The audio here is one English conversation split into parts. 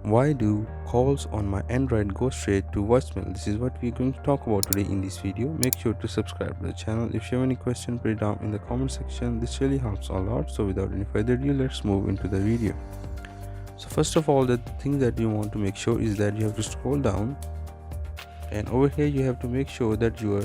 Why do calls on my Android go straight to voicemail? This is what we're going to talk about today in this video. Make sure to subscribe to the channel. If you have any question, put it down in the comment section. This really helps a lot. So without any further ado, let's move into the video. So first of all, the thing that you want to make sure is that you have to scroll down, and over here you have to make sure that your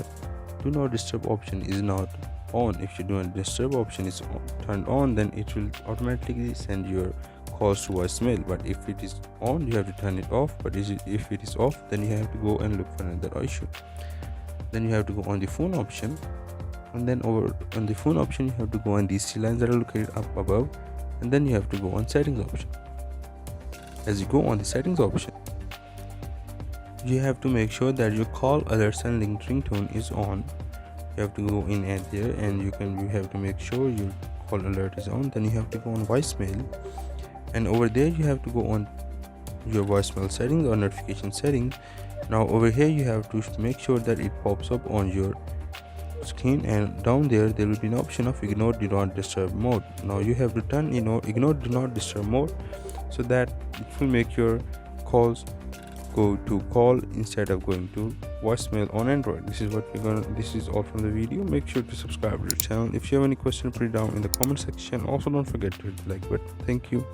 do not disturb option is not on. If your do not disturb option is turned on, then it will automatically send your calls to voicemail. But if it is on, you have to turn it off. But if it is off, then you have to go and look for another issue. Then you have to go on the phone option, and then over on the phone option you have to go on these three lines that are located up above, and then you have to go on settings option. As you go on the settings option, you have to make sure that your call alerts and linked ringtone is on. You have to go in at there, and you have to make sure your call alert is on. Then you have to go on voicemail, and over there you have to go on your voicemail settings or notification settings. Now over here you have to make sure that it pops up on your screen, and down there will be an option of ignore do not disturb mode. Now you have to turn ignore do not disturb mode, so that it will make your calls go to call instead of going to voicemail on Android. This is all from the video. Make sure to subscribe to the channel. If you have any question, put it down in the comment section. Also, don't forget to hit the like button. Thank you.